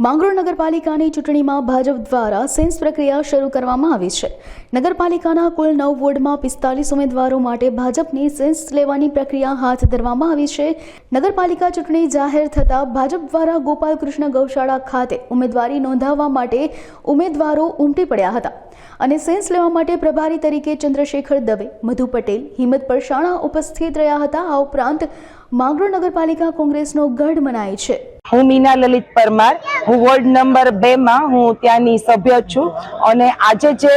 માંગરોળ નગરપાલિકાની ચૂંટણીમાં ભાજપ દ્વારા સેન્સ પ્રક્રિયા શરૂ કરવામાં આવી છે। નગરપાલિકાના કુલ 9 વોર્ડમાં 45 ઉમેદવારો માટે ભાજપની સેન્સ લેવાની પ્રક્રિયા હાથ ધરવામાં આવી છે। નગરપાલિકા ચૂંટણી જાહેર થતાં ભાજપ દ્વારા ગોપાલકૃષ્ણ ગૌશાળા ખાતે ઉમેદવારી નોંધાવવા માટે ઉમેદવારો ઉમટી પડ્યા હતા અને સેન્સ લેવા માટે પ્રભારી તરીકે ચંદ્રશેખર દવે, મધુ પટેલ, હિંમત પરસાણા ઉપસ્થિત રહ્યા હતા। આ ઉપરાંત માંગરોળ નગરપાલિકા કોંગ્રેસનો ગઢ મનાય છે। હું મીના લલિત પરમાર, હું વોર્ડ નંબર 2 માં હું ત્યાંની સભ્ય છું અને આજે જે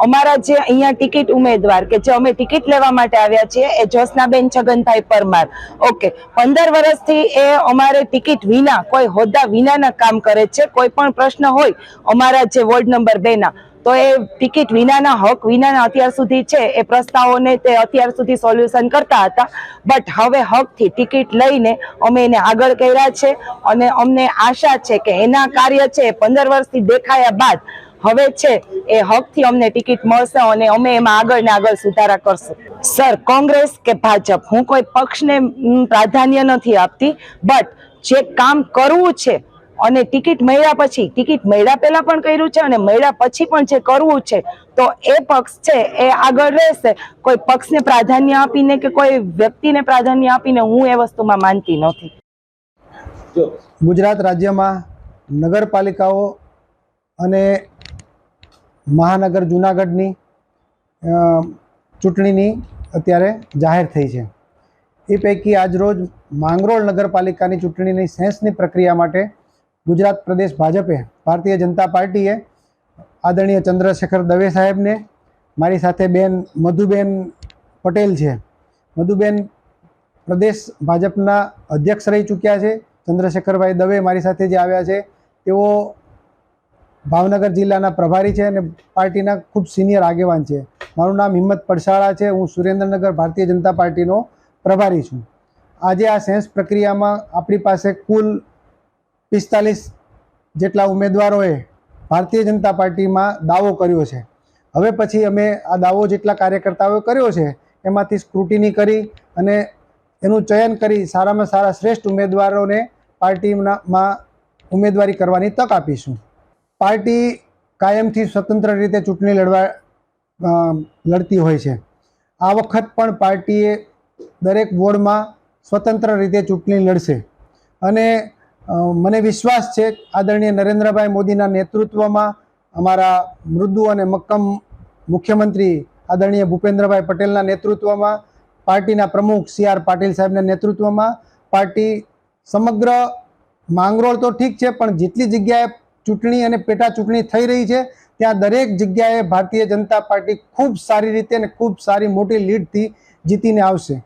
અમારા જે અહીંયા ટિકિટ ઉમેદવાર કે જે અમે ટિકિટ લેવા માટે આવ્યા છીએ એ જ્યોત્સનાબેન છગનભાઈ પરમાર। ઓકે, 15 વર્ષથી એ અમારે ટિકિટ વિના, કોઈ હોદ્દા વિનાના કામ કરે છે। કોઈ પણ પ્રશ્ન હોય અમારા જે વોર્ડ નંબર 2 ના, તો એ ટિકિટ વિનાના, હક વિનાના અત્યાર સુધી છે એ પ્રસ્તાવોને તે અત્યાર સુધી સોલ્યુશન કરતા હતા, બટ હવે હકથી ટિકિટ લઈને અમે એને આગળ કર્યા છે અને અમને આશા છે કે એના કાર્ય છે 15 વર્ષથી દેખાયા બાદ હવે છે એ હકથી અમને ટિકિટ મળશે અને અમે એમાં આગળ ને આગળ સુધારા કરશું। સર, કોંગ્રેસ કે ભાજપ, હું કોઈ પક્ષને પ્રાધાન્ય નથી આપતી, બટ જે કામ કરવું છે અને ટિકિટ મળ્યા પછી, ટિકિટ મળ્યા પહેલા પણ કર્યું છે અને મળ્યા પછી પણ જે કરવું છે તો એ પક્ષ છે એ આગળ રહેશે। કોઈ પક્ષને પ્રાધાન્ય આપીને કે કોઈ વ્યક્તિને પ્રાધાન્ય આપીને હું એ વસ્તુમાં માનતી નથી। ગુજરાત રાજ્યમાં નગરપાલિકાઓ અને મહાનગર જૂનાગઢની ચૂંટણીની અત્યારે જાહેર થઈ છે। એ પૈકી આજરોજ માંગરોળ નગરપાલિકાની ચૂંટણીની સેન્સની પ્રક્રિયા માટે ગુજરાત પ્રદેશ ભાજપે, ભારતીય જનતા પાર્ટીએ આદરણીય ચંદ્રશેખર દવે સાહેબને, મારી સાથે બેન મધુબેન પટેલ છે, મધુબેન પ્રદેશ ભાજપના અધ્યક્ષ રહી ચૂક્યા છે। ચંદ્રશેખરભાઈ દવે મારી સાથે જે આવ્યા છે તેઓ ભાવનગર જિલ્લાના પ્રભારી છે અને પાર્ટીના ખૂબ સિનિયર આગેવાન છે। મારું નામ હિંમત પરસાણા છે, હું સુરેન્દ્રનગર ભારતીય જનતા પાર્ટીનો પ્રભારી છું। આજે આ સેન્સ પ્રક્રિયામાં આપણી પાસે કુલ 45 જેટલા ઉમેદવારોએ ભારતીય જનતા પાર્ટીમાં દાવો કર્યો છે। હવે પછી અમે આ દાવો જેટલા કાર્યકર્તાઓએ કર્યો છે એમાંથી સ્ક્રુટિની કરી અને એનું ચયન કરી સારામાં સારા શ્રેષ્ઠ ઉમેદવારોને પાર્ટીમાં ઉમેદવારી કરવાની તક આપીશું। પાર્ટી કાયમથી સ્વતંત્ર રીતે ચૂંટણી લડતી હોય છે। આ વખત પણ પાર્ટીએ દરેક વોર્ડમાં સ્વતંત્ર રીતે ચૂંટણી લડશે અને મને વિશ્વાસ છે આદરણીય નરેન્દ્રભાઈ મોદીના નેતૃત્વમાં, અમારા મૃદુ અને મક્કમ મુખ્યમંત્રી આદરણીય ભૂપેન્દ્રભાઈ પટેલના નેતૃત્વમાં, પાર્ટીના પ્રમુખ CR પાટીલ સાહેબના નેતૃત્વમાં પાર્ટી સમગ્ર માંગરોળ તો ઠીક છે પણ જેટલી જગ્યાએ ચૂંટણી અને પેટા ચૂંટણી થઈ રહી છે ત્યાં દરેક જગ્યાએ ભારતીય જનતા પાર્ટી ખૂબ સારી રીતે અને ખૂબ સારી મોટી લીડથી જીતીને આવશે।